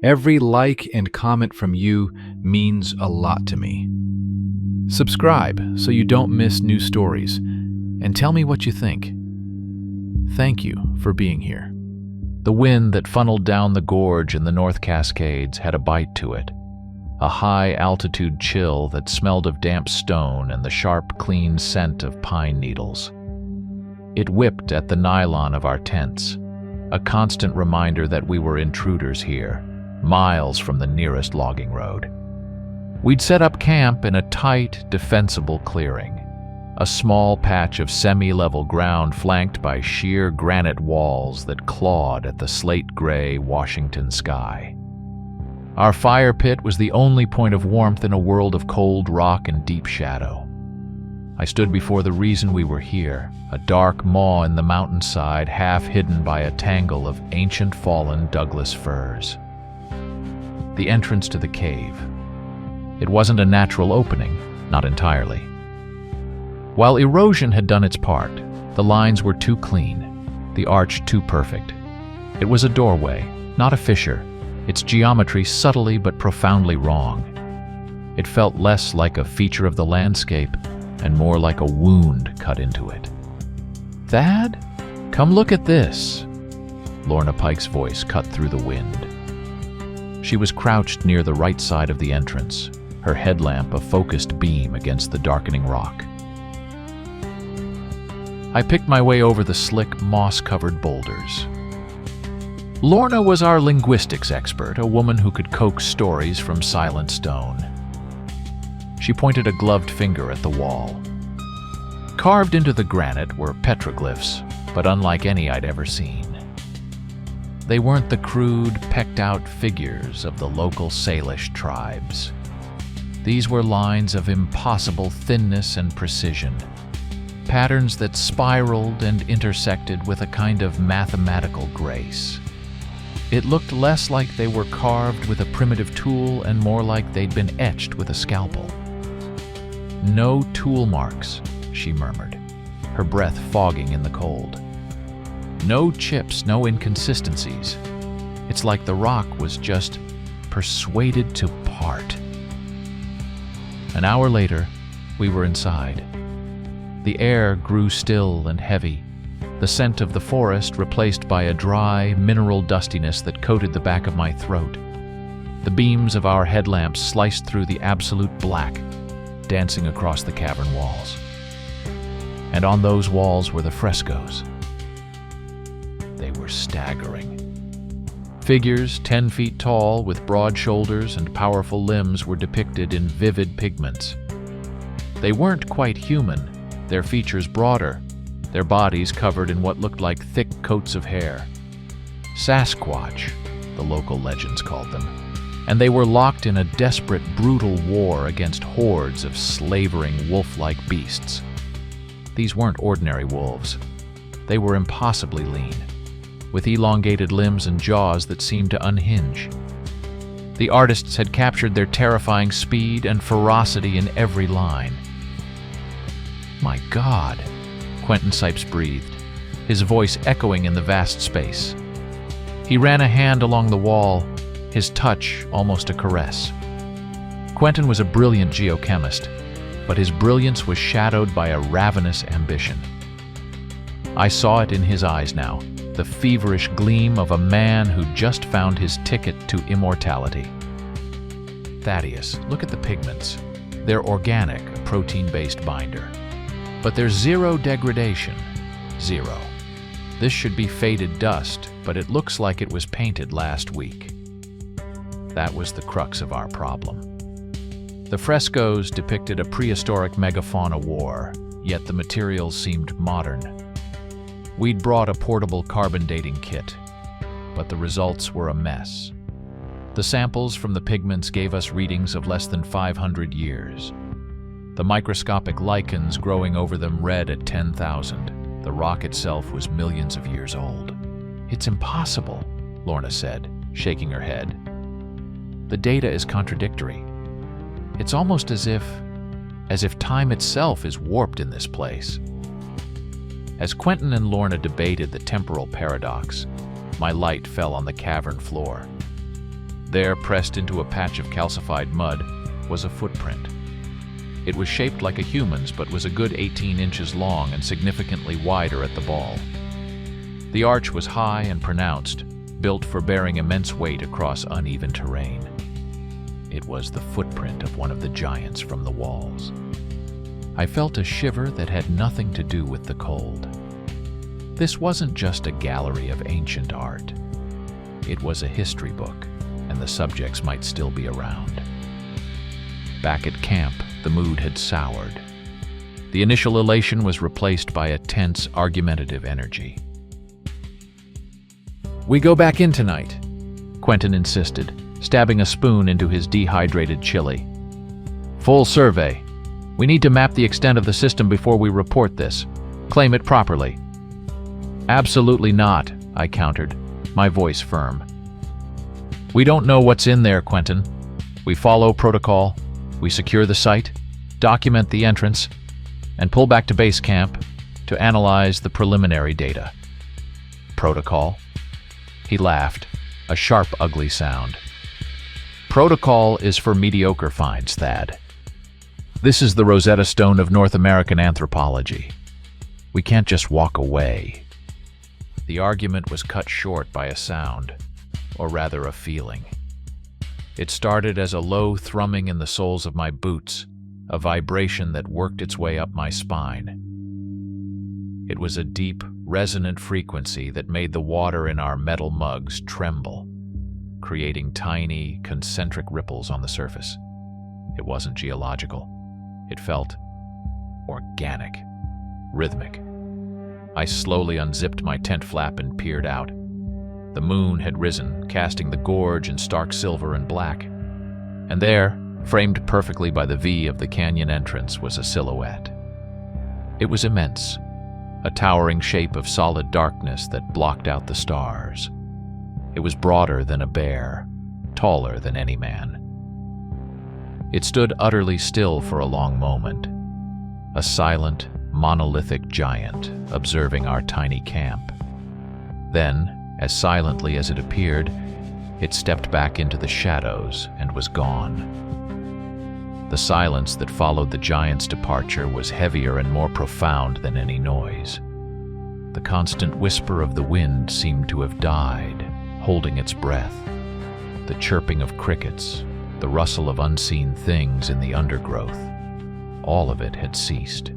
Every like and comment from you means a lot to me. Subscribe so you don't miss new stories, and tell me what you think. Thank you for being here. The wind that funneled down the gorge in the North Cascades had a bite to it, a high-altitude chill that smelled of damp stone and the sharp, clean scent of pine needles. It whipped at the nylon of our tents, a constant reminder that we were intruders here, miles from the nearest logging road. We'd set up camp in a tight, defensible clearing, a small patch of semi-level ground flanked by sheer granite walls that clawed at the slate-gray Washington sky. Our fire pit was the only point of warmth in a world of cold rock and deep shadow. I stood before the reason we were here, a dark maw in the mountainside half hidden by a tangle of ancient fallen Douglas firs. The entrance to the cave. It wasn't a natural opening, not entirely. While erosion had done its part, the lines were too clean, the arch too perfect. It was a doorway, not a fissure, its geometry subtly but profoundly wrong. It felt less like a feature of the landscape and more like a wound cut into it. "Thad, come look at this." Lorna Pike's voice cut through the wind. She was crouched near the right side of the entrance, her headlamp a focused beam against the darkening rock. I picked my way over the slick, moss-covered boulders. Lorna was our linguistics expert, a woman who could coax stories from silent stone. She pointed a gloved finger at the wall. Carved into the granite were petroglyphs, but unlike any I'd ever seen. They weren't the crude, pecked-out figures of the local Salish tribes. These were lines of impossible thinness and precision, patterns that spiraled and intersected with a kind of mathematical grace. It looked less like they were carved with a primitive tool and more like they'd been etched with a scalpel. "No tool marks," she murmured, her breath fogging in the cold. "No chips, no inconsistencies. It's like the rock was just persuaded to part." An hour later, we were inside. The air grew still and heavy, the scent of the forest replaced by a dry, mineral dustiness that coated the back of my throat. The beams of our headlamps sliced through the absolute black, dancing across the cavern walls. And on those walls were the frescoes. They were staggering. Figures 10 feet tall with broad shoulders and powerful limbs were depicted in vivid pigments. They weren't quite human, their features broader, their bodies covered in what looked like thick coats of hair. Sasquatch, the local legends called them, and they were locked in a desperate, brutal war against hordes of slavering, wolf-like beasts. These weren't ordinary wolves. They were impossibly lean, with elongated limbs and jaws that seemed to unhinge. The artists had captured their terrifying speed and ferocity in every line. "My God," Quentin Sipes breathed, his voice echoing in the vast space. He ran a hand along the wall, his touch almost a caress. Quentin was a brilliant geochemist, but his brilliance was shadowed by a ravenous ambition. I saw it in his eyes now, the feverish gleam of a man who just found his ticket to immortality. "Thaddeus, look at the pigments. They're organic, a protein-based binder. But there's zero degradation. Zero. This should be faded dust, but it looks like it was painted last week." That was the crux of our problem. The frescoes depicted a prehistoric megafauna war, yet the materials seemed modern. We'd brought a portable carbon dating kit, but the results were a mess. The samples from the pigments gave us readings of less than 500 years. The microscopic lichens growing over them read at 10,000. The rock itself was millions of years old. "It's impossible," Lorna said, shaking her head. "The data is contradictory. It's almost as if time itself is warped in this place." As Quentin and Lorna debated the temporal paradox, my light fell on the cavern floor. There, pressed into a patch of calcified mud, was a footprint. It was shaped like a human's, but was a good 18 inches long and significantly wider at the ball. The arch was high and pronounced, built for bearing immense weight across uneven terrain. It was the footprint of one of the giants from the walls. I felt a shiver that had nothing to do with the cold. This wasn't just a gallery of ancient art. It was a history book, and the subjects might still be around. Back at camp, the mood had soured. The initial elation was replaced by a tense, argumentative energy. "We go back in tonight," Quentin insisted, stabbing a spoon into his dehydrated chili. "Full survey. We need to map the extent of the system before we report this. Claim it properly." "Absolutely not," I countered, my voice firm. "We don't know what's in there, Quentin. We follow protocol. We secure the site, document the entrance, and pull back to base camp to analyze the preliminary data." "Protocol?" He laughed, a sharp, ugly sound. "Protocol is for mediocre finds, Thad. This is the Rosetta Stone of North American anthropology. We can't just walk away." The argument was cut short by a sound, or rather a feeling. It started as a low thrumming in the soles of my boots, a vibration that worked its way up my spine. It was a deep, resonant frequency that made the water in our metal mugs tremble, creating tiny, concentric ripples on the surface. It wasn't geological. It felt organic, rhythmic. I slowly unzipped my tent flap and peered out. The moon had risen, casting the gorge in stark silver and black. And there, framed perfectly by the V of the canyon entrance, was a silhouette. It was immense, a towering shape of solid darkness that blocked out the stars. It was broader than a bear, taller than any man. It stood utterly still for a long moment, a silent, monolithic giant observing our tiny camp. Then, as silently as it appeared, it stepped back into the shadows and was gone. The silence that followed the giant's departure was heavier and more profound than any noise. The constant whisper of the wind seemed to have died, holding its breath. The chirping of crickets, the rustle of unseen things in the undergrowth, all of it had ceased.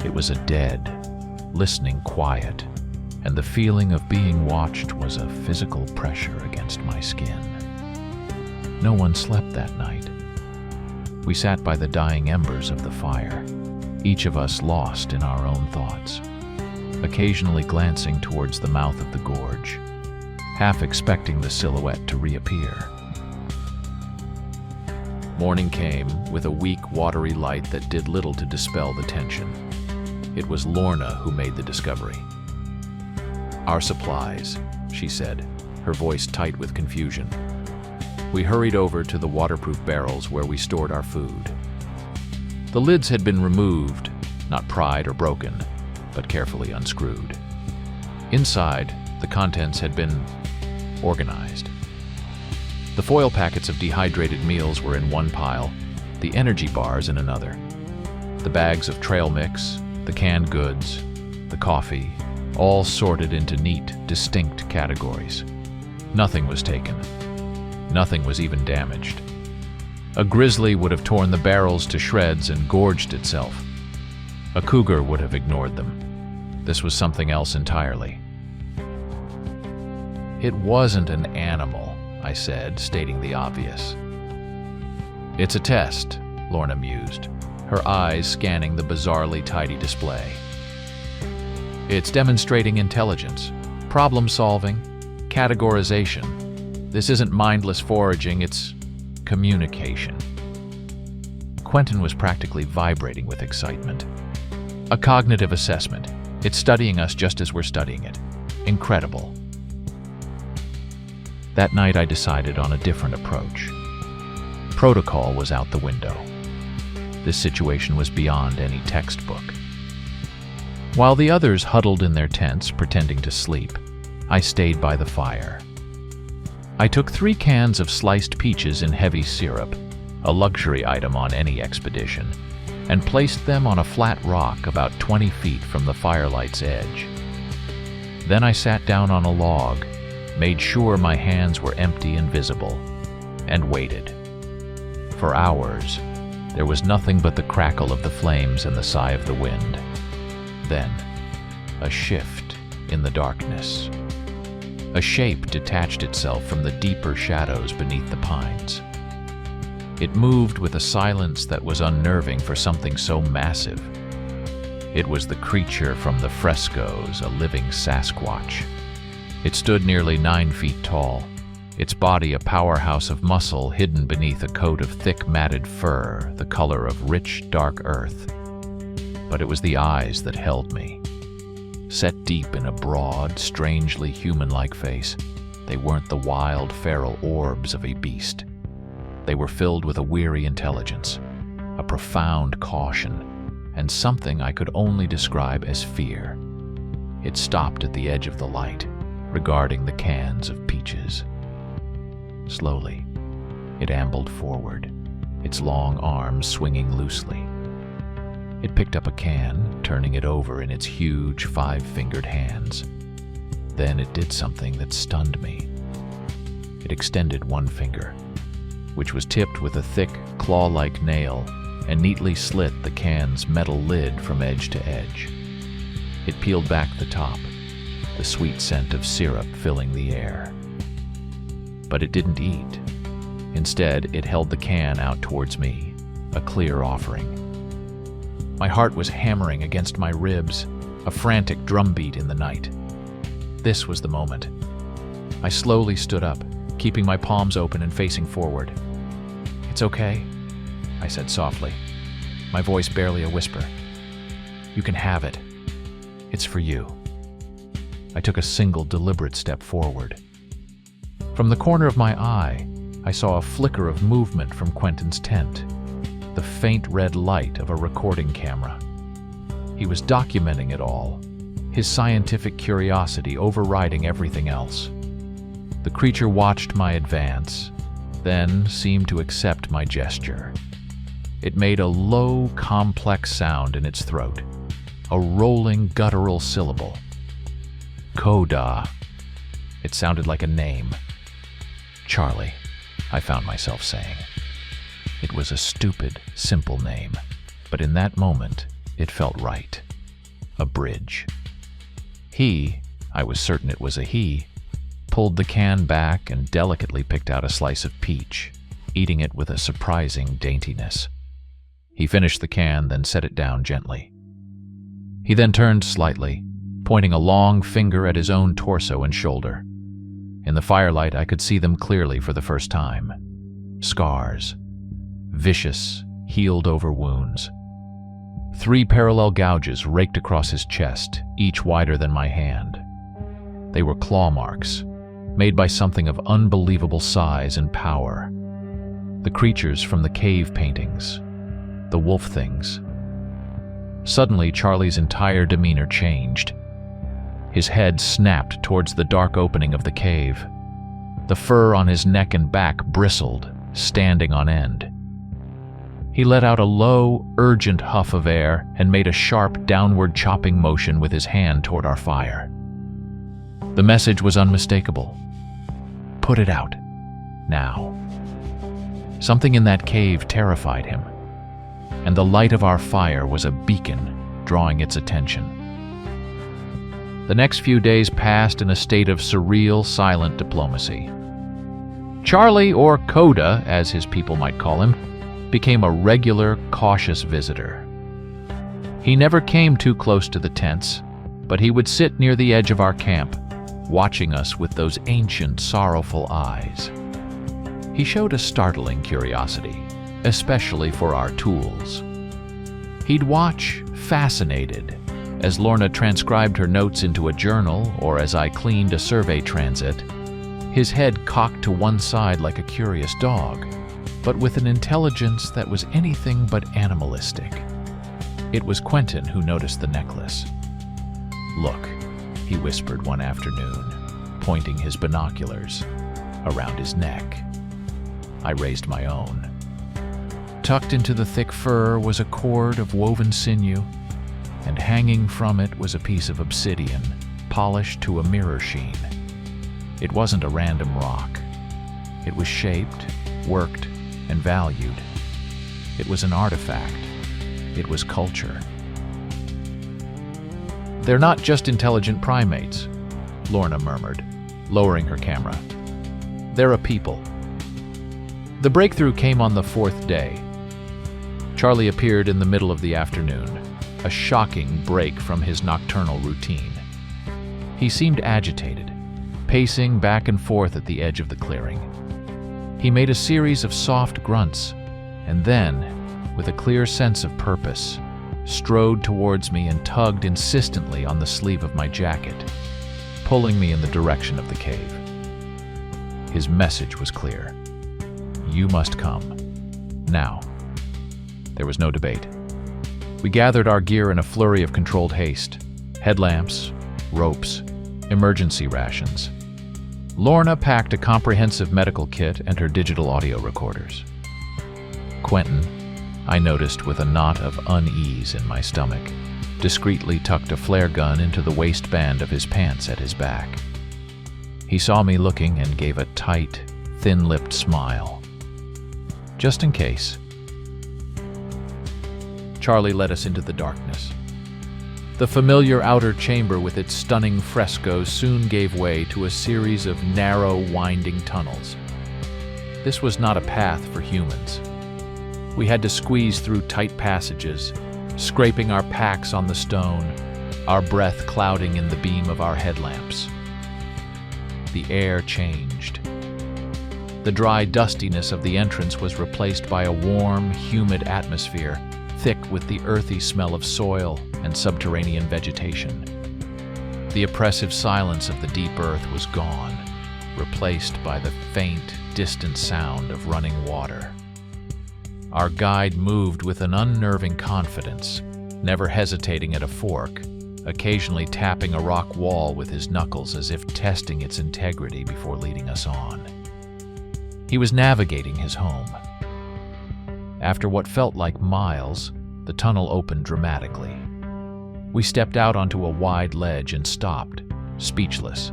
It was a dead, listening quiet, and the feeling of being watched was a physical pressure against my skin. No one slept that night. We sat by the dying embers of the fire, each of us lost in our own thoughts, occasionally glancing towards the mouth of the gorge, half expecting the silhouette to reappear. Morning came with a weak, watery light that did little to dispel the tension. It was Lorna who made the discovery. "Our supplies," she said, her voice tight with confusion. We hurried over to the waterproof barrels where we stored our food. The lids had been removed, not pried or broken, but carefully unscrewed. Inside, the contents had been organized. The foil packets of dehydrated meals were in one pile, the energy bars in another. The bags of trail mix, the canned goods, the coffee, all sorted into neat, distinct categories. Nothing was taken. Nothing was even damaged. A grizzly would have torn the barrels to shreds and gorged itself. A cougar would have ignored them. This was something else entirely. "It wasn't an animal," I said, stating the obvious. "It's a test," Lorna mused, her eyes scanning the bizarrely tidy display. "It's demonstrating intelligence, problem-solving, categorization. This isn't mindless foraging, it's communication." Quentin was practically vibrating with excitement. "A cognitive assessment. It's studying us just as we're studying it. Incredible." That night I decided on a different approach. Protocol was out the window. This situation was beyond any textbook. While the others huddled in their tents, pretending to sleep, I stayed by the fire. I took 3 cans of sliced peaches in heavy syrup, a luxury item on any expedition, and placed them on a flat rock about 20 feet from the firelight's edge. Then I sat down on a log, made sure my hands were empty and visible, and waited. For hours, there was nothing but the crackle of the flames and the sigh of the wind. Then, a shift in the darkness. A shape detached itself from the deeper shadows beneath the pines. It moved with a silence that was unnerving for something so massive. It was the creature from the frescoes, a living Sasquatch. It stood nearly 9 feet tall, its body a powerhouse of muscle hidden beneath a coat of thick matted fur, the color of rich, dark earth. But it was the eyes that held me. Set deep in a broad, strangely human-like face, they weren't the wild, feral orbs of a beast. They were filled with a weary intelligence, a profound caution, and something I could only describe as fear. It stopped at the edge of the light, regarding the cans of peaches. Slowly, it ambled forward, its long arms swinging loosely. It picked up a can, turning it over in its huge 5-fingered hands. Then it did something that stunned me. It extended one finger, which was tipped with a thick, claw-like nail, and neatly slit the can's metal lid from edge to edge. It peeled back the top, the sweet scent of syrup filling the air. But it didn't eat. Instead, it held the can out towards me, a clear offering. My heart was hammering against my ribs, a frantic drumbeat in the night. This was the moment. I slowly stood up, keeping my palms open and facing forward. "It's okay," I said softly, my voice barely a whisper. "You can have it. It's for you." I took a single deliberate step forward. From the corner of my eye, I saw a flicker of movement from Quentin's tent, the faint red light of a recording camera. He was documenting it all, his scientific curiosity overriding everything else. The creature watched my advance, then seemed to accept my gesture. It made a low, complex sound in its throat, a rolling, guttural syllable. Coda. It sounded like a name. Charlie, I found myself saying. It was a stupid, simple name, but in that moment, it felt right. A bridge. He, I was certain it was a he, pulled the can back and delicately picked out a slice of peach, eating it with a surprising daintiness. He finished the can, then set it down gently. He then turned slightly, pointing a long finger at his own torso and shoulder. In the firelight, I could see them clearly for the first time. Scars. Vicious, healed-over wounds. 3 parallel gouges raked across his chest, each wider than my hand. They were claw marks, made by something of unbelievable size and power. The creatures from the cave paintings. The wolf things. Suddenly, Charlie's entire demeanor changed. His head snapped towards the dark opening of the cave. The fur on his neck and back bristled, standing on end. He let out a low, urgent huff of air and made a sharp, downward chopping motion with his hand toward our fire. The message was unmistakable. Put it out. Now. Something in that cave terrified him, and the light of our fire was a beacon drawing its attention. The next few days passed in a state of surreal, silent diplomacy. Charlie, or Coda, as his people might call him, became a regular, cautious visitor. He never came too close to the tents, but he would sit near the edge of our camp, watching us with those ancient, sorrowful eyes. He showed a startling curiosity, especially for our tools. He'd watch, fascinated, as Lorna transcribed her notes into a journal or as I cleaned a survey transit, his head cocked to one side like a curious dog, but with an intelligence that was anything but animalistic. It was Quentin who noticed the necklace. "Look," he whispered one afternoon, pointing his binoculars. around his neck. I raised my own. Tucked into the thick fur was a cord of woven sinew, and hanging from it was a piece of obsidian, polished to a mirror sheen. It wasn't a random rock. It was shaped, worked, and valued. It was an artifact. It was culture. "They're not just intelligent primates," Lorna murmured, lowering her camera. "They're a people." The breakthrough came on the 4th day. Charlie appeared in the middle of the afternoon, a shocking break from his nocturnal routine. He seemed agitated, pacing back and forth at the edge of the clearing. He made a series of soft grunts, and then, with a clear sense of purpose, strode towards me and tugged insistently on the sleeve of my jacket, pulling me in the direction of the cave. His message was clear. "You must come. Now." There was no debate. We gathered our gear in a flurry of controlled haste: headlamps, ropes, emergency rations. Lorna packed a comprehensive medical kit and her digital audio recorders. Quentin, I noticed with a knot of unease in my stomach, discreetly tucked a flare gun into the waistband of his pants at his back. He saw me looking and gave a tight, thin-lipped smile. Just in case. Charlie led us into the darkness. The familiar outer chamber with its stunning frescoes soon gave way to a series of narrow, winding tunnels. This was not a path for humans. We had to squeeze through tight passages, scraping our packs on the stone, our breath clouding in the beam of our headlamps. The air changed. The dry dustiness of the entrance was replaced by a warm, humid atmosphere, thick with the earthy smell of soil and subterranean vegetation. The oppressive silence of the deep earth was gone, replaced by the faint, distant sound of running water. Our guide moved with an unnerving confidence, never hesitating at a fork, occasionally tapping a rock wall with his knuckles as if testing its integrity before leading us on. He was navigating his home. After what felt like miles, the tunnel opened dramatically. We stepped out onto a wide ledge and stopped, speechless.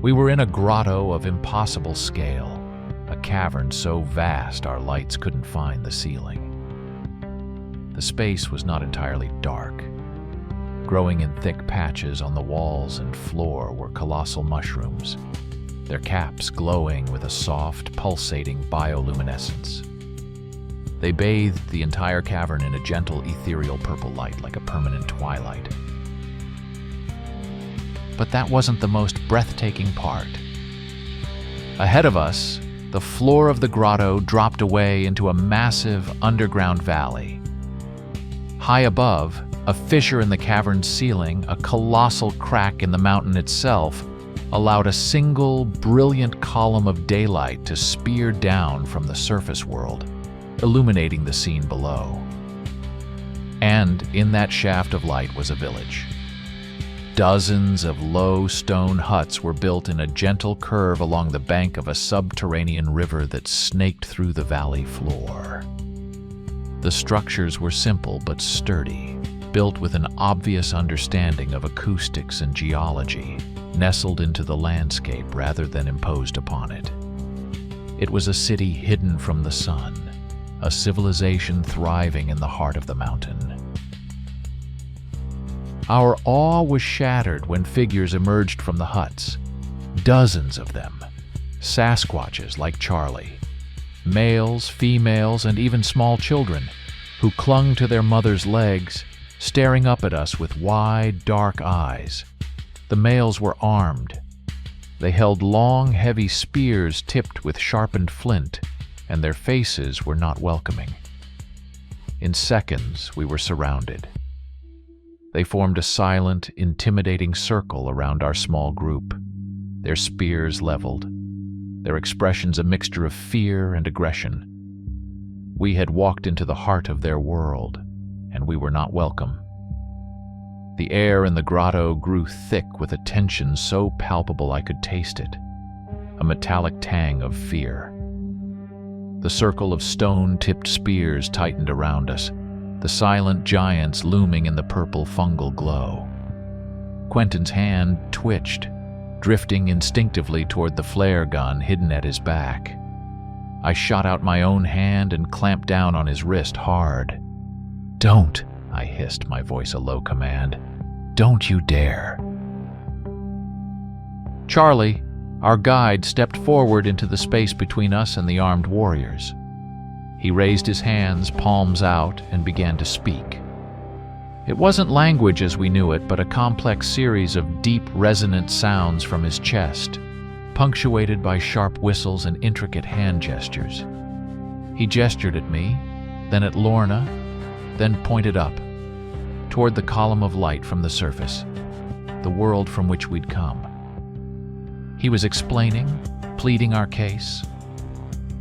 We were in a grotto of impossible scale, a cavern so vast our lights couldn't find the ceiling. The space was not entirely dark. Growing in thick patches on the walls and floor were colossal mushrooms, their caps glowing with a soft, pulsating bioluminescence. They bathed the entire cavern in a gentle, ethereal purple light like a permanent twilight. But that wasn't the most breathtaking part. Ahead of us, the floor of the grotto dropped away into a massive underground valley. High above, a fissure in the cavern's ceiling, a colossal crack in the mountain itself, allowed a single, brilliant column of daylight to spear down from the surface world, illuminating the scene below. And in that shaft of light was a village. Dozens of low stone huts were built in a gentle curve along the bank of a subterranean river that snaked through the valley floor. The structures were simple but sturdy, built with an obvious understanding of acoustics and geology, nestled into the landscape rather than imposed upon it. It was a city hidden from the sun, a civilization thriving in the heart of the mountain. Our awe was shattered when figures emerged from the huts, dozens of them, Sasquatches like Charlie, males, females, and even small children, who clung to their mother's legs, staring up at us with wide, dark eyes. The males were armed. They held long, heavy spears tipped with sharpened flint, and their faces were not welcoming. In seconds, we were surrounded. They formed a silent, intimidating circle around our small group, their spears leveled, their expressions a mixture of fear and aggression. We had walked into the heart of their world, and we were not welcome. The air in the grotto grew thick with a tension so palpable I could taste it. a metallic tang of fear. The circle of stone-tipped spears tightened around us, the silent giants looming in the purple fungal glow. Quentin's hand twitched, drifting instinctively toward the flare gun hidden at his back. I shot out my own hand and clamped down on his wrist hard. "Don't," I hissed, my voice a low command. "Don't you dare." Charlie, our guide, stepped forward into the space between us and the armed warriors. He raised his hands, palms out, and began to speak. It wasn't language as we knew it, but a complex series of deep, resonant sounds from his chest, punctuated by sharp whistles and intricate hand gestures. He gestured at me, then at Lorna, then pointed up, toward the column of light from the surface, the world from which we'd come. He was explaining, pleading our case.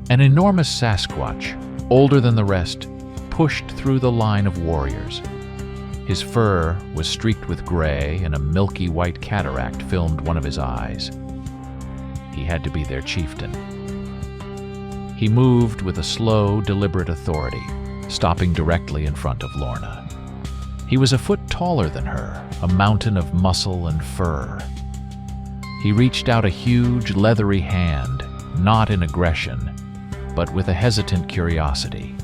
An enormous Sasquatch, older than the rest, pushed through the line of warriors. His fur was streaked with gray, and a milky white cataract filmed one of his eyes. He had to be their chieftain. He moved with a slow, deliberate authority, stopping directly in front of Lorna. He was a foot taller than her, a mountain of muscle and fur. He reached out a huge, leathery hand, not in aggression, but with a hesitant curiosity.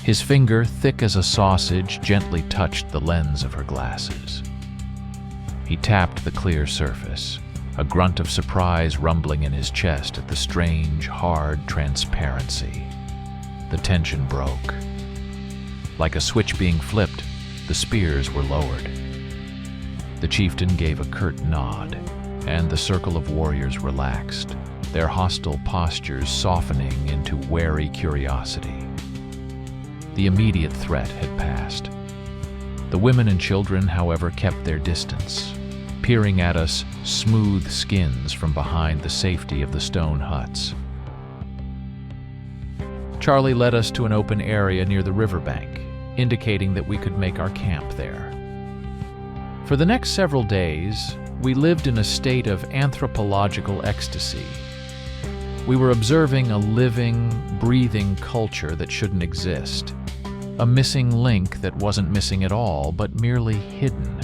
His finger, thick as a sausage, gently touched the lens of her glasses. He tapped the clear surface, a grunt of surprise rumbling in his chest at the strange, hard transparency. The tension broke. Like a switch being flipped, the spears were lowered. The chieftain gave a curt nod, and the circle of warriors relaxed, their hostile postures softening into wary curiosity. The immediate threat had passed. The women and children, however, kept their distance, peering at us smooth skins from behind the safety of the stone huts. Charlie led us to an open area near the riverbank, indicating that we could make our camp there. For the next several days, we lived in a state of anthropological ecstasy. We were observing a living, breathing culture that shouldn't exist, a missing link that wasn't missing at all, but merely hidden.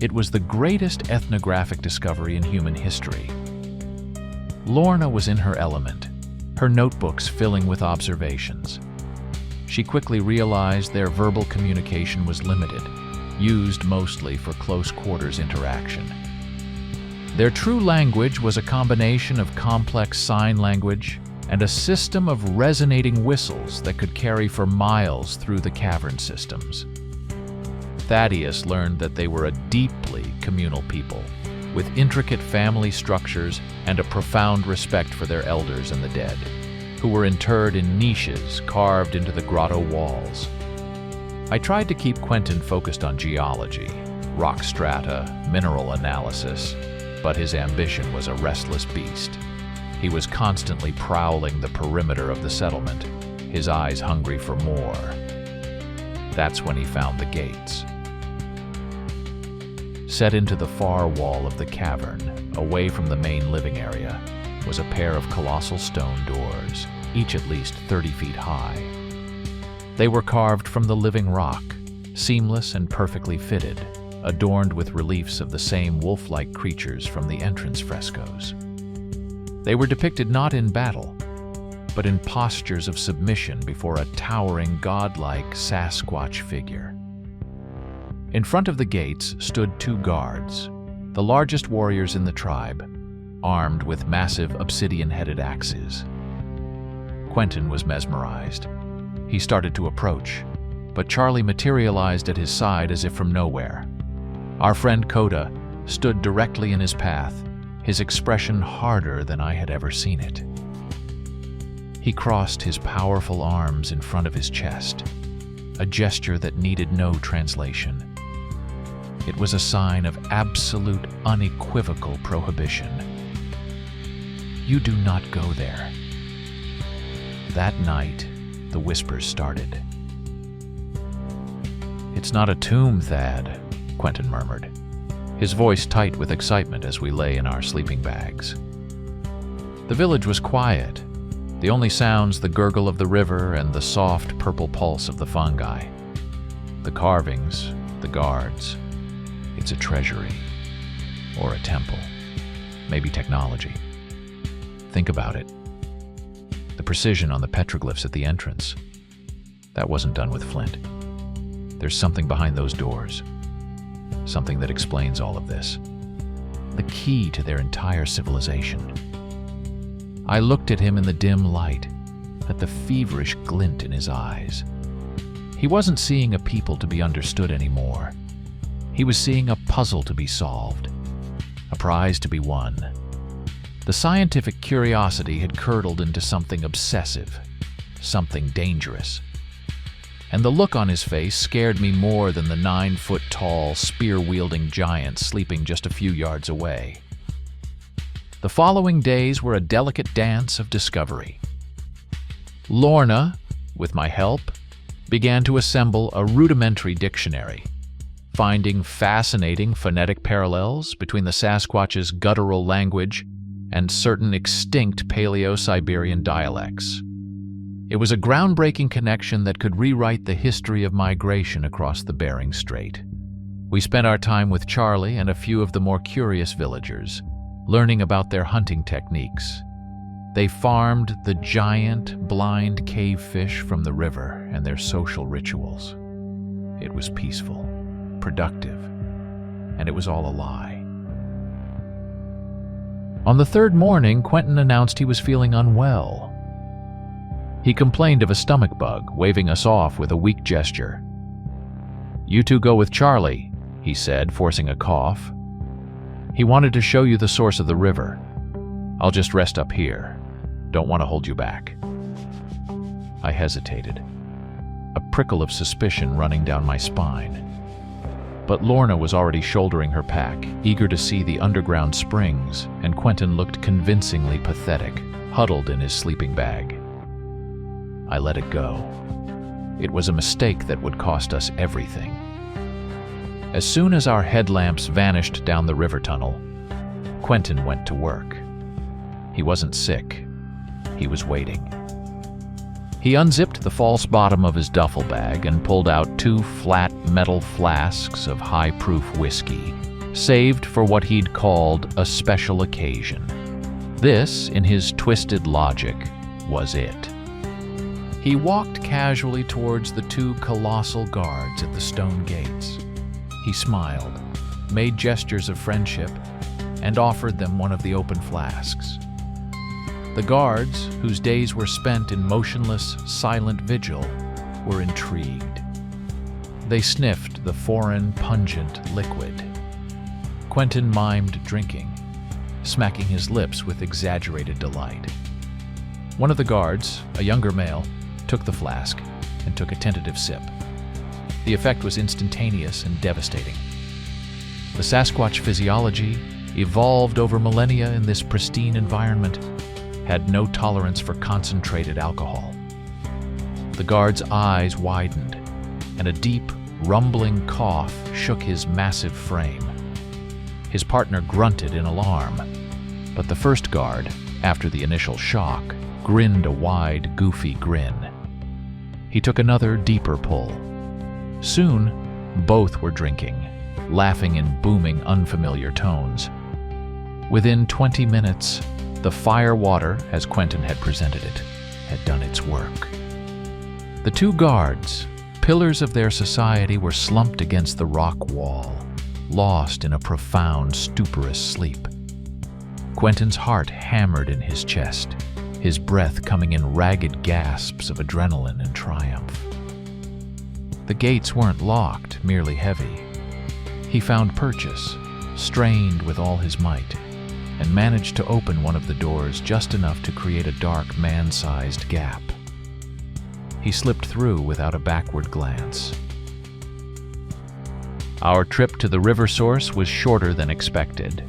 It was the greatest ethnographic discovery in human history. Lorna was in her element, her notebooks filling with observations. She quickly realized their verbal communication was limited, used mostly for close quarters interaction. Their true language was a combination of complex sign language and a system of resonating whistles that could carry for miles through the cavern systems. Thaddeus learned that they were a deeply communal people, with intricate family structures and a profound respect for their elders and the dead, who were interred in niches carved into the grotto walls. I tried to keep Quentin focused on geology, rock strata, mineral analysis, but his ambition was a restless beast. He was constantly prowling the perimeter of the settlement, his eyes hungry for more. That's when he found the gates. Set into the far wall of the cavern, away from the main living area, was a pair of colossal stone doors, each at least 30 feet high. They were carved from the living rock, seamless and perfectly fitted, adorned with reliefs of the same wolf-like creatures from the entrance frescoes. They were depicted not in battle, but in postures of submission before a towering, godlike Sasquatch figure. In front of the gates stood 2 guards, the largest warriors in the tribe, armed with massive obsidian-headed axes. Quentin was mesmerized. He started to approach, but Charlie materialized at his side as if from nowhere. Our friend Coda stood directly in his path, his expression harder than I had ever seen it. He crossed his powerful arms in front of his chest, a gesture that needed no translation. It was a sign of absolute, unequivocal prohibition. "You do not go there." That night, the whispers started. "It's not a tomb, Thad," Quentin murmured, his voice tight with excitement as we lay in our sleeping bags. The village was quiet. The only sounds the gurgle of the river and the soft purple pulse of the fungi. The carvings, the guards. It's a treasury. Or a temple. Maybe technology. Think about it. The precision on the petroglyphs at the entrance. That wasn't done with flint. There's something behind those doors. Something that explains all of this. The key to their entire civilization. I looked at him in the dim light, at the feverish glint in his eyes. He wasn't seeing a people to be understood anymore. He was seeing a puzzle to be solved, a prize to be won. The scientific curiosity had curdled into something obsessive, something dangerous. And the look on his face scared me more than the 9-foot-tall, spear-wielding giant sleeping just a few yards away. The following days were a delicate dance of discovery. Lorna, with my help, began to assemble a rudimentary dictionary, finding fascinating phonetic parallels between the Sasquatch's guttural language and certain extinct Paleo-Siberian dialects. It was a groundbreaking connection that could rewrite the history of migration across the Bering Strait. We spent our time with Charlie and a few of the more curious villagers, learning about their hunting techniques. They farmed the giant, blind cave fish from the river and their social rituals. It was peaceful, productive, and it was all a lie. On the third morning, Quentin announced he was feeling unwell. He complained of a stomach bug, waving us off with a weak gesture. "You two go with Charlie," he said, forcing a cough. "He wanted to show you the source of the river. I'll just rest up here. Don't want to hold you back." I hesitated, a prickle of suspicion running down my spine. But Lorna was already shouldering her pack, eager to see the underground springs, and Quentin looked convincingly pathetic, huddled in his sleeping bag. I let it go. It was a mistake that would cost us everything. As soon as our headlamps vanished down the river tunnel, Quentin went to work. He wasn't sick. He was waiting. He unzipped the false bottom of his duffel bag and pulled out 2 flat metal flasks of high-proof whiskey, saved for what he'd called a special occasion. This, in his twisted logic, was it. He walked casually towards the 2 colossal guards at the stone gates. He smiled, made gestures of friendship, and offered them one of the open flasks. The guards, whose days were spent in motionless, silent vigil, were intrigued. They sniffed the foreign, pungent liquid. Quentin mimed drinking, smacking his lips with exaggerated delight. One of the guards, a younger male, took the flask and took a tentative sip. The effect was instantaneous and devastating. The Sasquatch physiology, evolved over millennia in this pristine environment, had no tolerance for concentrated alcohol. The guard's eyes widened, and a deep, rumbling cough shook his massive frame. His partner grunted in alarm, but the first guard, after the initial shock, grinned a wide, goofy grin. He took another, deeper pull. Soon, both were drinking, laughing in booming, unfamiliar tones. Within 20 minutes, the fire water, as Quentin had presented it, had done its work. The 2 guards, pillars of their society, were slumped against the rock wall, lost in a profound, stuporous sleep. Quentin's heart hammered in his chest, his breath coming in ragged gasps of adrenaline and triumph. The gates weren't locked, merely heavy. He found purchase, strained with all his might, and managed to open one of the doors just enough to create a dark, man-sized gap. He slipped through without a backward glance. Our trip to the river source was shorter than expected.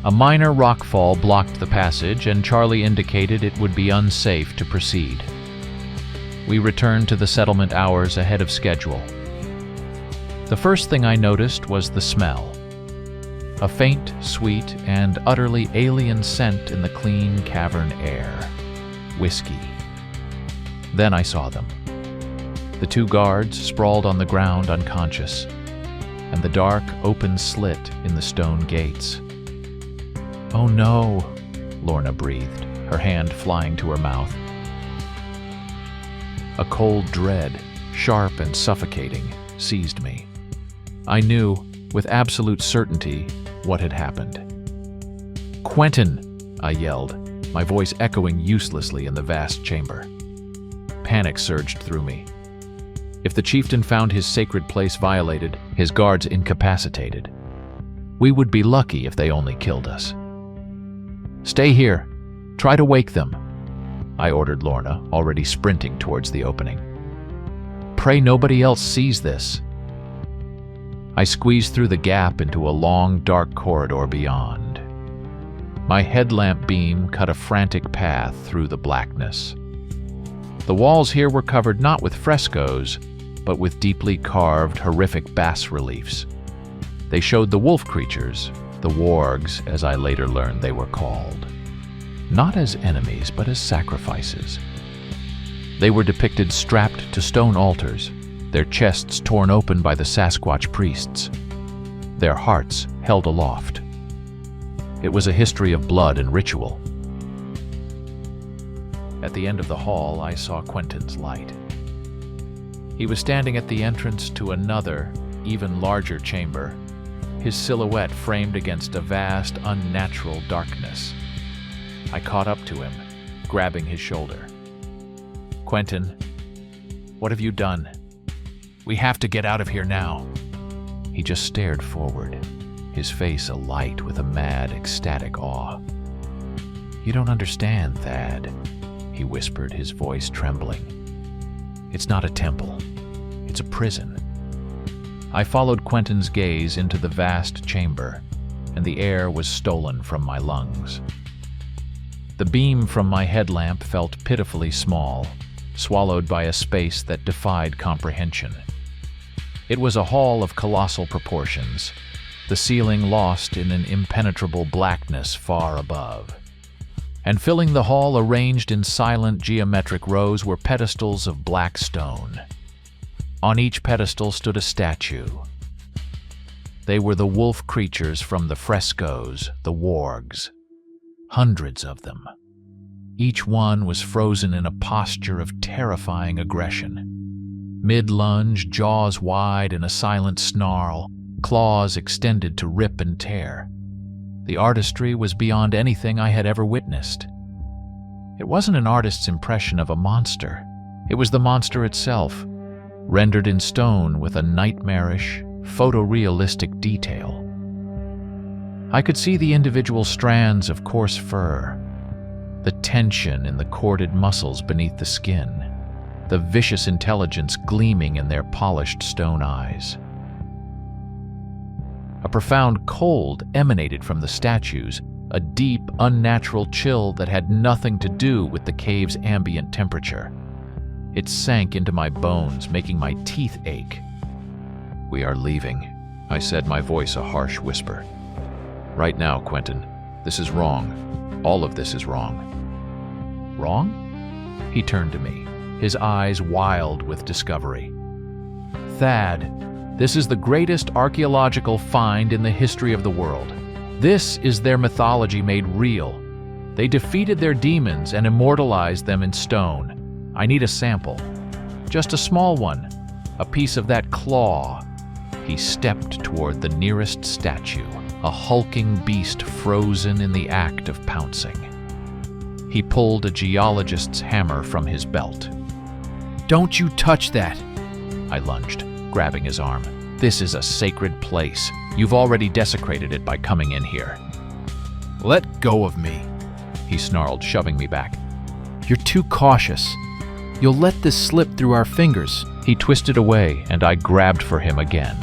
A minor rockfall blocked the passage, and Charlie indicated it would be unsafe to proceed. We returned to the settlement hours ahead of schedule. The first thing I noticed was the smell. A faint, sweet, and utterly alien scent in the clean cavern air. Whiskey. Then I saw them. The two guards sprawled on the ground unconscious, and the dark, open slit in the stone gates. "Oh no," Lorna breathed, her hand flying to her mouth. A cold dread, sharp and suffocating, seized me. I knew, with absolute certainty, what had happened. "Quentin!" I yelled, my voice echoing uselessly in the vast chamber. Panic surged through me. If the chieftain found his sacred place violated, his guards incapacitated, we would be lucky if they only killed us. "Stay here. Try to wake them," I ordered Lorna, already sprinting towards the opening. "Pray nobody else sees this." I squeezed through the gap into a long, dark corridor beyond. My headlamp beam cut a frantic path through the blackness. The walls here were covered not with frescoes, but with deeply carved, horrific bas-reliefs. They showed the wolf creatures, the wargs, as I later learned they were called, not as enemies, but as sacrifices. They were depicted strapped to stone altars, their chests torn open by the Sasquatch priests, their hearts held aloft. It was a history of blood and ritual. At the end of the hall, I saw Quentin's light. He was standing at the entrance to another, even larger chamber, his silhouette framed against a vast, unnatural darkness. I caught up to him, grabbing his shoulder. "Quentin, what have you done? We have to get out of here now." He just stared forward, his face alight with a mad, ecstatic awe. "You don't understand, Thad," he whispered, his voice trembling. "It's not a temple. It's a prison." I followed Quentin's gaze into the vast chamber, and the air was stolen from my lungs. The beam from my headlamp felt pitifully small, swallowed by a space that defied comprehension. It was a hall of colossal proportions, the ceiling lost in an impenetrable blackness far above. And filling the hall, arranged in silent geometric rows, were pedestals of black stone. On each pedestal stood a statue. They were the wolf creatures from the frescoes, the wargs. Hundreds of them. Each one was frozen in a posture of terrifying aggression. Mid-lunge, jaws wide in a silent snarl, claws extended to rip and tear. The artistry was beyond anything I had ever witnessed. It wasn't an artist's impression of a monster. It was the monster itself, rendered in stone with a nightmarish, photorealistic detail. I could see the individual strands of coarse fur, the tension in the corded muscles beneath the skin, the vicious intelligence gleaming in their polished stone eyes. A profound cold emanated from the statues, a deep, unnatural chill that had nothing to do with the cave's ambient temperature. It sank into my bones, making my teeth ache. "We are leaving," I said, my voice a harsh whisper. "Right now, Quentin. This is wrong. All of this is wrong." "Wrong?" He turned to me, his eyes wild with discovery. "Thad, this is the greatest archaeological find in the history of the world. This is their mythology made real. They defeated their demons and immortalized them in stone. I need a sample. Just a small one. A piece of that claw." He stepped toward the nearest statue, a hulking beast frozen in the act of pouncing. He pulled a geologist's hammer from his belt. "Don't you touch that!" I lunged, grabbing his arm. "This is a sacred place. You've already desecrated it by coming in here." "Let go of me," he snarled, shoving me back. "You're too cautious. You'll let this slip through our fingers." He twisted away, and I grabbed for him again.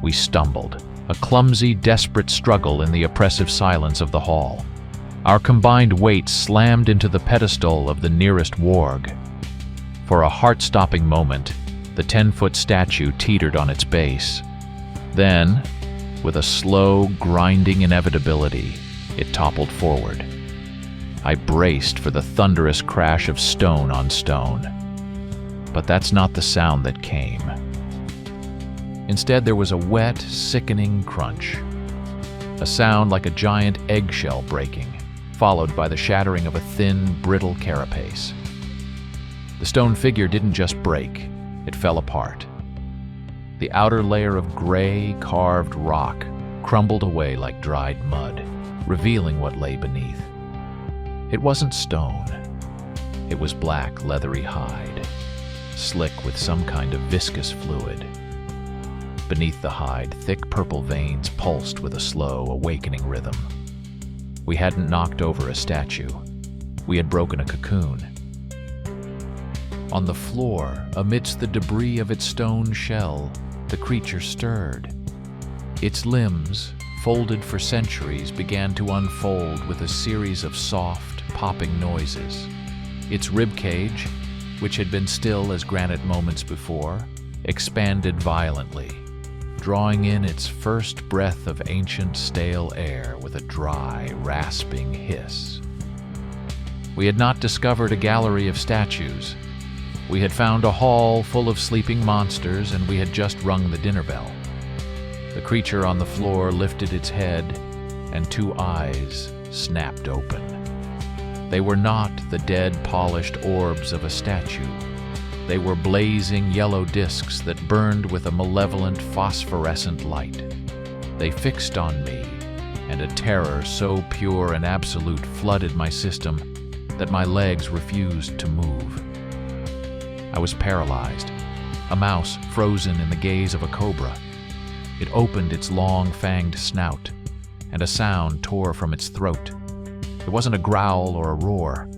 We stumbled, a clumsy, desperate struggle in the oppressive silence of the hall. Our combined weight slammed into the pedestal of the nearest warg. For a heart-stopping moment, the 10-foot statue teetered on its base. Then, With a slow, grinding inevitability, it toppled forward. I braced for the thunderous crash of stone on stone. But that's not the sound that came. Instead, there was a wet, sickening crunch. A sound like a giant eggshell breaking, followed by the shattering of a thin, brittle carapace. The stone figure didn't just break, it fell apart. The outer layer of gray, carved rock crumbled away like dried mud, revealing what lay beneath. It wasn't stone. It was black, leathery hide, slick with some kind of viscous fluid. Beneath the hide, thick purple veins pulsed with a slow, awakening rhythm. We hadn't knocked over a statue. We had broken a cocoon. On the floor, amidst the debris of its stone shell, the creature stirred. Its limbs, folded for centuries, began to unfold with a series of soft, popping noises. Its ribcage, which had been still as granite moments before, expanded violently, drawing in its first breath of ancient, stale air with a dry, rasping hiss. We had not discovered a gallery of statues. We had found a hall full of sleeping monsters, and we had just rung the dinner bell. The creature on the floor lifted its head, and two eyes snapped open. They were not the dead, polished orbs of a statue. They were blazing yellow discs that burned with a malevolent, phosphorescent light. They fixed on me, and a terror so pure and absolute flooded my system that my legs refused to move. I was paralyzed, a mouse frozen in the gaze of a cobra. It opened its long, fanged snout, and a sound tore from its throat. It wasn't a growl or a roar.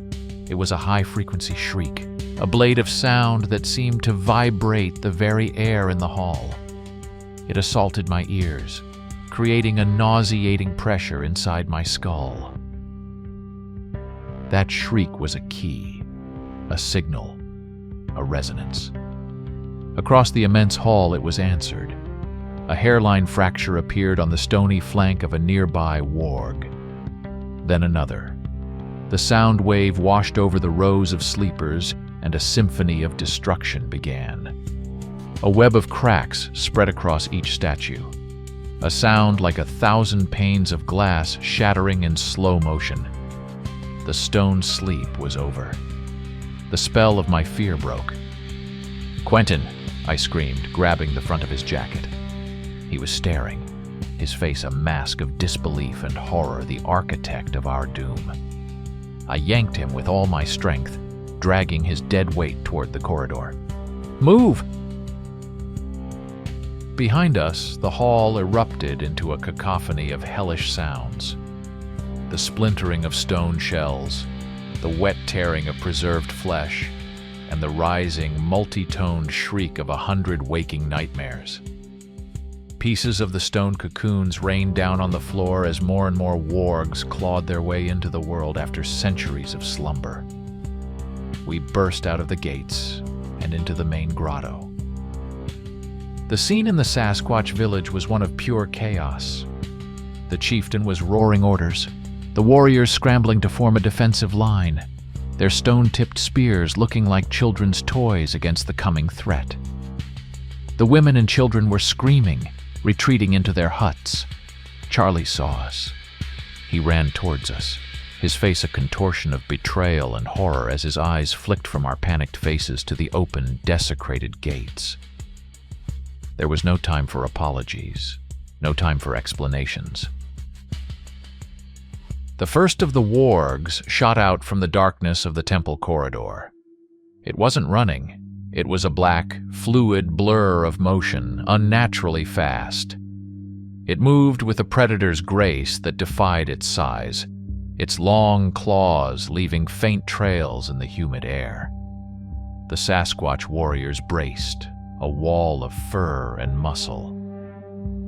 It was a high-frequency shriek, a blade of sound that seemed to vibrate the very air in the hall. It assaulted my ears, creating a nauseating pressure inside my skull. That shriek was a key, a signal, a resonance. Across the immense hall it was answered. A hairline fracture appeared on the stony flank of a nearby warg. Then another. The sound wave washed over the rows of sleepers, and a symphony of destruction began. A web of cracks spread across each statue. A sound like 1,000 panes of glass shattering in slow motion. The stone sleep was over. The spell of my fear broke. "Quentin!" I screamed, grabbing the front of his jacket. He was staring, his face a mask of disbelief and horror, the architect of our doom. I yanked him with all my strength, dragging his dead weight toward the corridor. "Move!" Behind us, the hall erupted into a cacophony of hellish sounds. The splintering of stone shells, the wet tearing of preserved flesh, and the rising, multi-toned shriek of 100 waking nightmares. Pieces of the stone cocoons rained down on the floor as more and more wargs clawed their way into the world after centuries of slumber. We burst out of the gates and into the main grotto. The scene in the Sasquatch village was one of pure chaos. The chieftain was roaring orders, the warriors scrambling to form a defensive line, their stone-tipped spears looking like children's toys against the coming threat. The women and children were screaming, retreating into their huts. Charlie saw us. He ran towards us, his face a contortion of betrayal and horror as his eyes flicked from our panicked faces to the open, desecrated gates. There was no time for apologies, no time for explanations. The first of the wargs shot out from the darkness of the temple corridor. It wasn't running. It was a black, fluid blur of motion, unnaturally fast. It moved with a predator's grace that defied its size, its long claws leaving faint trails in the humid air. The Sasquatch warriors braced, a wall of fur and muscle.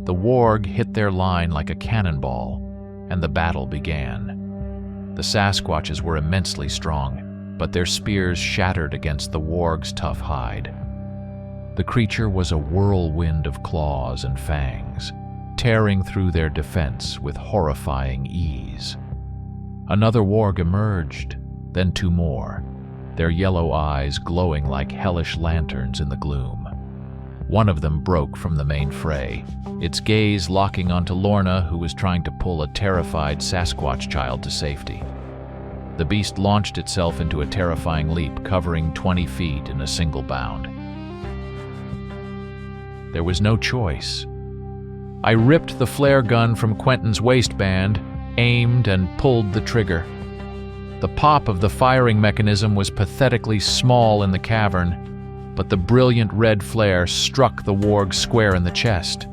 The warg hit their line like a cannonball, and the battle began. The Sasquatches were immensely strong, but their spears shattered against the warg's tough hide. The creature was a whirlwind of claws and fangs, tearing through their defense with horrifying ease. Another warg emerged, then two more, their yellow eyes glowing like hellish lanterns in the gloom. One of them broke from the main fray, its gaze locking onto Lorna, who was trying to pull a terrified Sasquatch child to safety. The beast launched itself into a terrifying leap, covering 20 feet in a single bound. There was no choice. I ripped the flare gun from Quentin's waistband, aimed, and pulled the trigger. The pop of the firing mechanism was pathetically small in the cavern, but the brilliant red flare struck the warg square in the chest.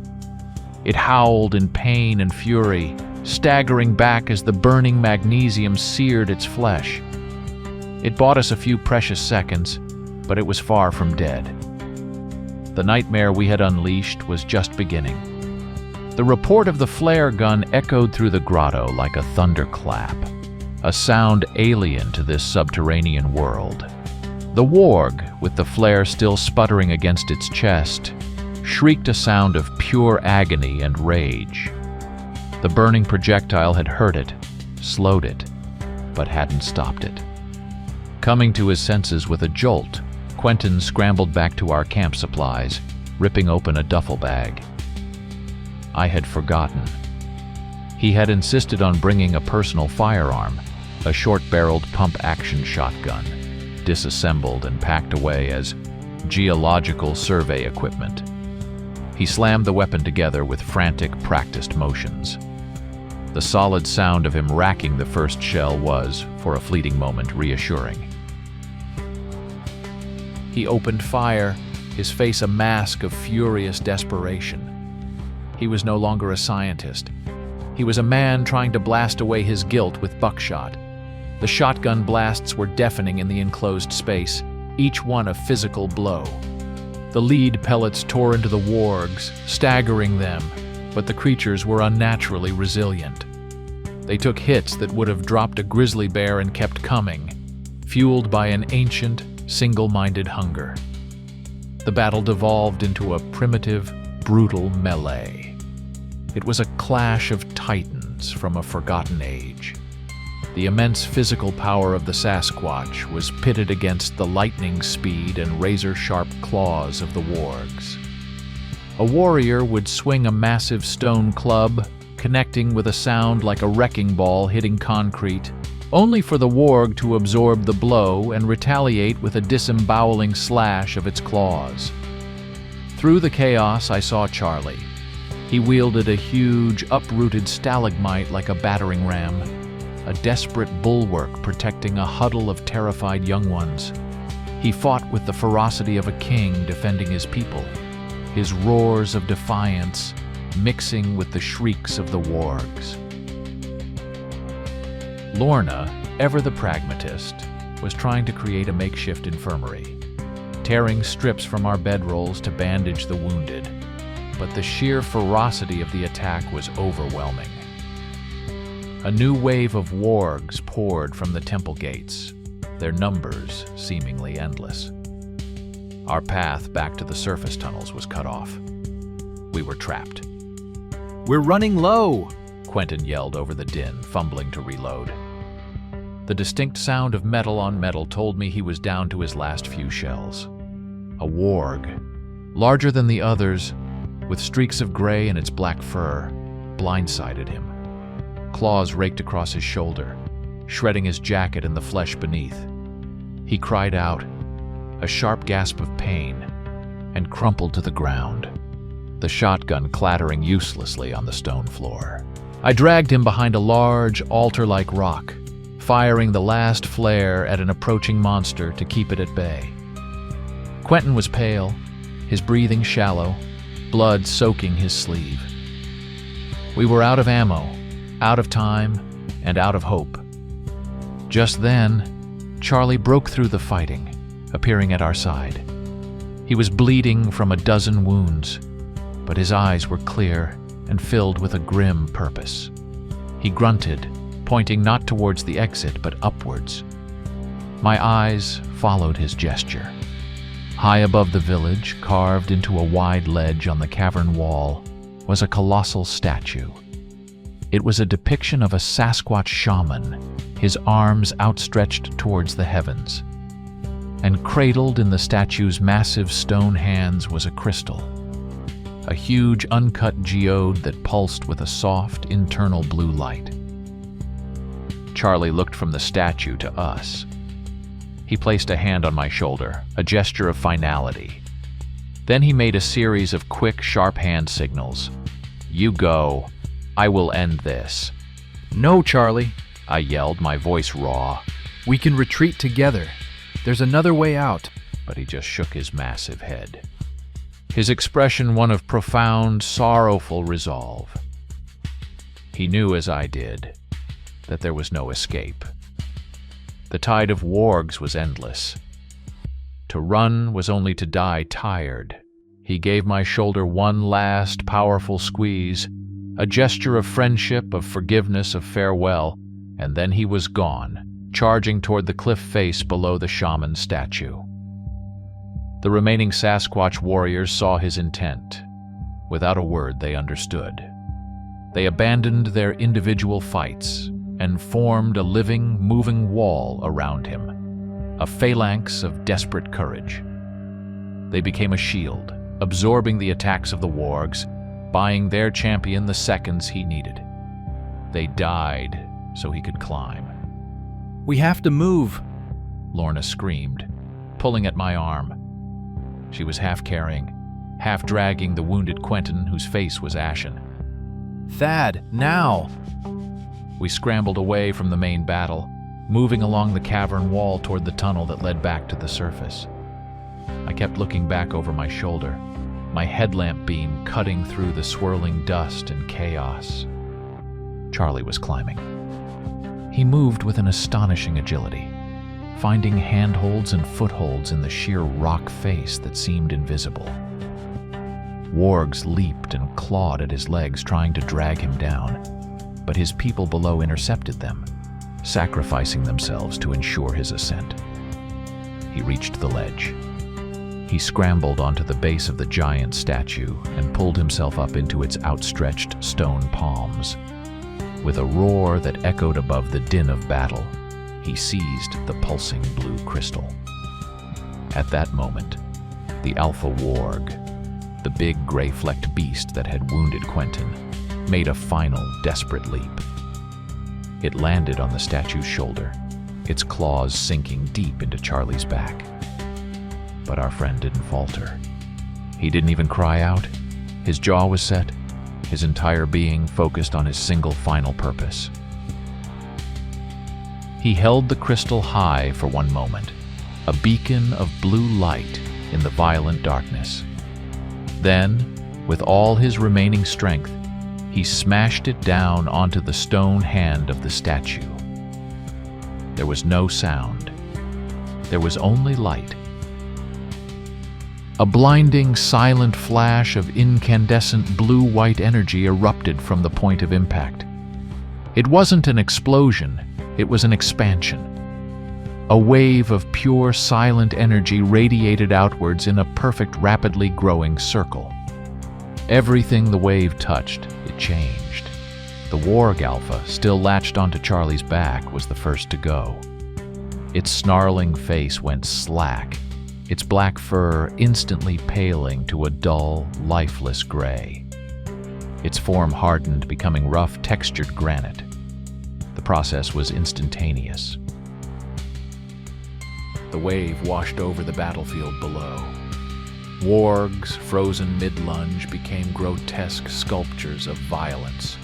It howled in pain and fury, staggering back as the burning magnesium seared its flesh. It bought us a few precious seconds, but it was far from dead. The nightmare we had unleashed was just beginning. The report of the flare gun echoed through the grotto like a thunderclap, a sound alien to this subterranean world. The warg, with the flare still sputtering against its chest, shrieked a sound of pure agony and rage. The burning projectile had hurt it, slowed it, but hadn't stopped it. Coming to his senses with a jolt, Quentin scrambled back to our camp supplies, ripping open a duffel bag. I had forgotten. He had insisted on bringing a personal firearm, a short-barreled pump-action shotgun, disassembled and packed away as geological survey equipment. He slammed the weapon together with frantic, practiced motions. The solid sound of him racking the first shell was, for a fleeting moment, reassuring. He opened fire, his face a mask of furious desperation. He was no longer a scientist. He was a man trying to blast away his guilt with buckshot. The shotgun blasts were deafening in the enclosed space, each one a physical blow. The lead pellets tore into the wargs, staggering them, but the creatures were unnaturally resilient. They took hits that would have dropped a grizzly bear and kept coming, fueled by an ancient, single-minded hunger. The battle devolved into a primitive, brutal melee. It was a clash of titans from a forgotten age. The immense physical power of the Sasquatch was pitted against the lightning speed and razor-sharp claws of the wargs. A warrior would swing a massive stone club, connecting with a sound like a wrecking ball hitting concrete, only for the warg to absorb the blow and retaliate with a disemboweling slash of its claws. Through the chaos, I saw Charlie. He wielded a huge, uprooted stalagmite like a battering ram, a desperate bulwark protecting a huddle of terrified young ones. He fought with the ferocity of a king defending his people, his roars of defiance mixing with the shrieks of the wargs. Lorna, ever the pragmatist, was trying to create a makeshift infirmary, tearing strips from our bedrolls to bandage the wounded, but the sheer ferocity of the attack was overwhelming. A new wave of wargs poured from the temple gates, their numbers seemingly endless. Our path back to the surface tunnels was cut off. We were trapped. "We're running low!" Quentin yelled over the din, fumbling to reload. The distinct sound of metal on metal told me he was down to his last few shells. A warg, larger than the others, with streaks of gray in its black fur, blindsided him. Claws raked across his shoulder, shredding his jacket and the flesh beneath. He cried out, a sharp gasp of pain, and crumpled to the ground, the shotgun clattering uselessly on the stone floor. I dragged him behind a large, altar-like rock, firing the last flare at an approaching monster to keep it at bay. Quentin was pale, his breathing shallow, blood soaking his sleeve. We were out of ammo, out of time, and out of hope. Just then, Charlie broke through the fighting, appearing at our side. He was bleeding from a dozen wounds, but his eyes were clear and filled with a grim purpose. He grunted, pointing not towards the exit, but upwards. My eyes followed his gesture. High above the village, carved into a wide ledge on the cavern wall, was a colossal statue. It was a depiction of a Sasquatch shaman, his arms outstretched towards the heavens. And cradled in the statue's massive stone hands was a crystal, a huge uncut geode that pulsed with a soft, internal blue light. Charlie looked from the statue to us. He placed a hand on my shoulder, a gesture of finality. Then he made a series of quick, sharp hand signals. "You go. I will end this." No, Charlie. I yelled, my voice raw. We can retreat together. There's another way out. But he just shook his massive head, his expression one of profound, sorrowful resolve. He knew, as I did, that there was no escape. The tide of wargs was endless. To run was only to die tired. He gave my shoulder one last, powerful squeeze, a gesture of friendship, of forgiveness, of farewell, and then he was gone, charging toward the cliff face below the shaman statue. The remaining Sasquatch warriors saw his intent. Without a word, they understood. They abandoned their individual fights and formed a living, moving wall around him, a phalanx of desperate courage. They became a shield, absorbing the attacks of the wargs, buying their champion the seconds he needed. They died so he could climb. We have to move, Lorna screamed, pulling at my arm. She was half carrying, half dragging the wounded Quentin, whose face was ashen. Thad, now! We scrambled away from the main battle, moving along the cavern wall toward the tunnel that led back to the surface. I kept looking back over my shoulder, my headlamp beam cutting through the swirling dust and chaos. Charlie was climbing. He moved with an astonishing agility, finding handholds and footholds in the sheer rock face that seemed invisible. Wargs leaped and clawed at his legs, trying to drag him down, but his people below intercepted them, sacrificing themselves to ensure his ascent. He reached the ledge. He scrambled onto the base of the giant statue and pulled himself up into its outstretched stone palms. With a roar that echoed above the din of battle, he seized the pulsing blue crystal. At that moment, the Alpha Warg, the big gray-flecked beast that had wounded Quentin, made a final, desperate leap. It landed on the statue's shoulder, its claws sinking deep into Charlie's back. But our friend didn't falter. He didn't even cry out. His jaw was set, his entire being focused on his single final purpose. He held the crystal high for one moment, a beacon of blue light in the violent darkness. Then, with all his remaining strength, he smashed it down onto the stone hand of the statue. There was no sound. There was only light. A blinding, silent flash of incandescent blue-white energy erupted from the point of impact. It wasn't an explosion, it was an expansion. A wave of pure, silent energy radiated outwards in a perfect, rapidly growing circle. Everything the wave touched, it changed. The Warg Alpha, still latched onto Charlie's back, was the first to go. Its snarling face went slack, its black fur instantly paling to a dull, lifeless gray. Its form hardened, becoming rough, textured granite. The process was instantaneous. The wave washed over the battlefield below. Wargs, frozen mid-lunge, became grotesque sculptures of violence.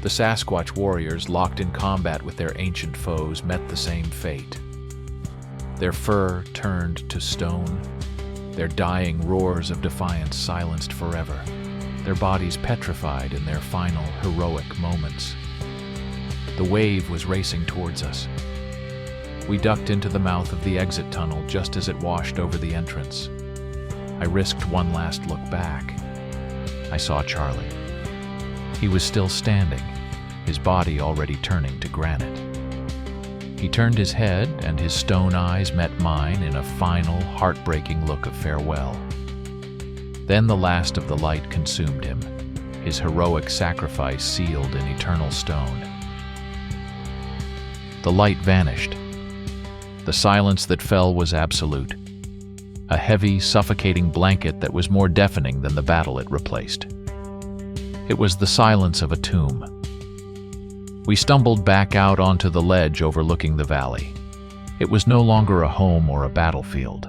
The Sasquatch warriors, locked in combat with their ancient foes, met the same fate. Their fur turned to stone, their dying roars of defiance silenced forever, their bodies petrified in their final heroic moments. The wave was racing towards us. We ducked into the mouth of the exit tunnel just as it washed over the entrance. I risked one last look back. I saw Charlie. He was still standing, his body already turning to granite. He turned his head, and his stone eyes met mine in a final, heartbreaking look of farewell. Then the last of the light consumed him. his heroic sacrifice sealed in eternal stone. The light vanished. The silence that fell was absolute. A heavy, suffocating blanket that was more deafening than the battle it replaced. It was the silence of a tomb. We stumbled back out onto the ledge overlooking the valley. It was no longer a home or a battlefield.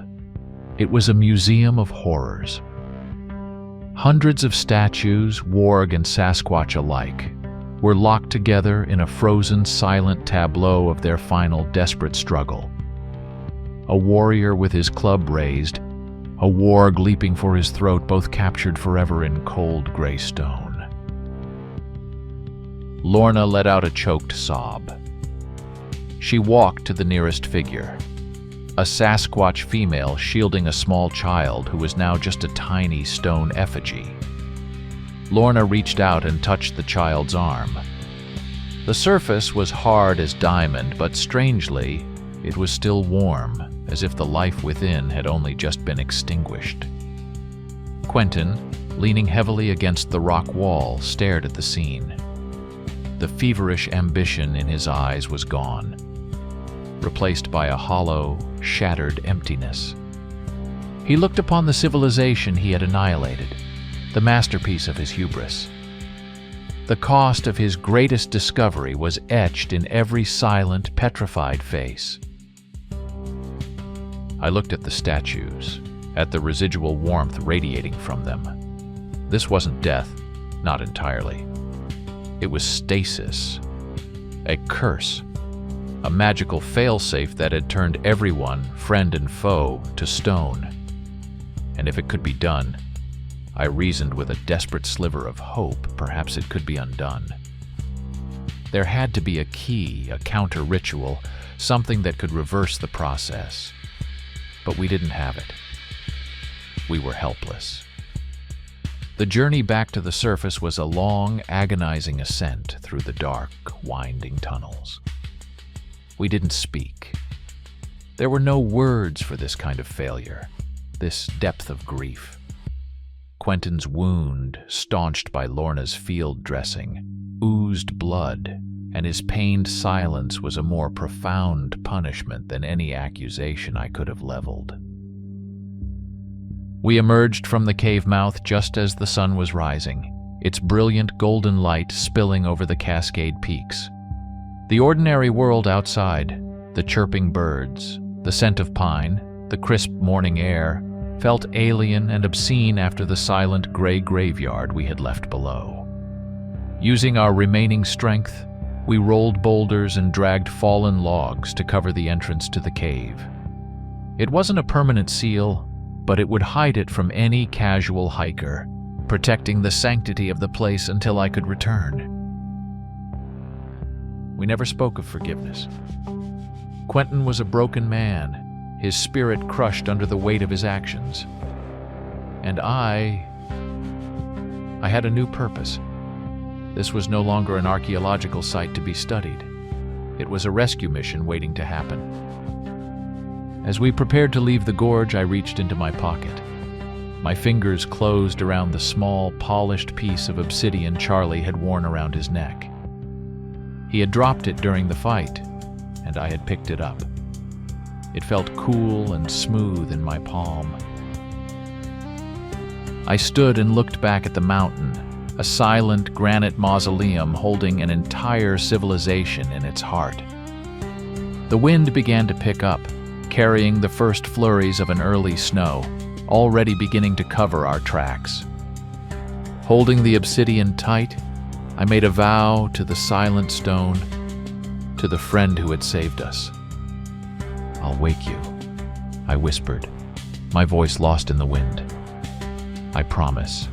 It was a museum of horrors. Hundreds of statues, warg and Sasquatch alike, were locked together in a frozen, silent tableau of their final desperate struggle. A warrior with his club raised, a warg leaping for his throat, both captured forever in cold gray stone. Lorna let out a choked sob. She walked to the nearest figure, a Sasquatch female shielding a small child who was now just a tiny stone effigy. Lorna reached out and touched the child's arm. The surface was hard as diamond, but strangely, it was still warm, as if the life within had only just been extinguished. Quentin, leaning heavily against the rock wall, stared at the scene. The feverish ambition in his eyes was gone, replaced by a hollow, shattered emptiness. He looked upon the civilization he had annihilated, the masterpiece of his hubris. The cost of his greatest discovery was etched in every silent, petrified face. I looked at the statues, at the residual warmth radiating from them. This wasn't death, not entirely. It was stasis, a curse, a magical failsafe that had turned everyone, friend and foe, to stone. And if it could be done, I reasoned with a desperate sliver of hope, perhaps it could be undone. There had to be a key, a counter-ritual, something that could reverse the process. But we didn't have it. We were helpless. The journey back to the surface was a long, agonizing ascent through the dark, winding tunnels. We didn't speak. There were no words for this kind of failure, this depth of grief. Quentin's wound, staunched by Lorna's field dressing, oozed blood, and his pained silence was a more profound punishment than any accusation I could have leveled. We emerged from the cave mouth just as the sun was rising, its brilliant golden light spilling over the Cascade Peaks. The ordinary world outside, the chirping birds, the scent of pine, the crisp morning air, felt alien and obscene after the silent gray graveyard we had left below. Using our remaining strength, we rolled boulders and dragged fallen logs to cover the entrance to the cave. It wasn't a permanent seal, but it would hide it from any casual hiker, protecting the sanctity of the place until I could return. We never spoke of forgiveness. Quentin was a broken man, his spirit crushed under the weight of his actions. And I had a new purpose. This was no longer an archaeological site to be studied. It was a rescue mission waiting to happen. As we prepared to leave the gorge, I reached into my pocket. My fingers closed around the small, polished piece of obsidian Charlie had worn around his neck. He had dropped it during the fight, and I had picked it up. It felt cool and smooth in my palm. I stood and looked back at the mountain, a silent granite mausoleum holding an entire civilization in its heart. The wind began to pick up, carrying the first flurries of an early snow, already beginning to cover our tracks. Holding the obsidian tight, I made a vow to the silent stone, to the friend who had saved us. "I'll wake you," I whispered, my voice lost in the wind. "I promise."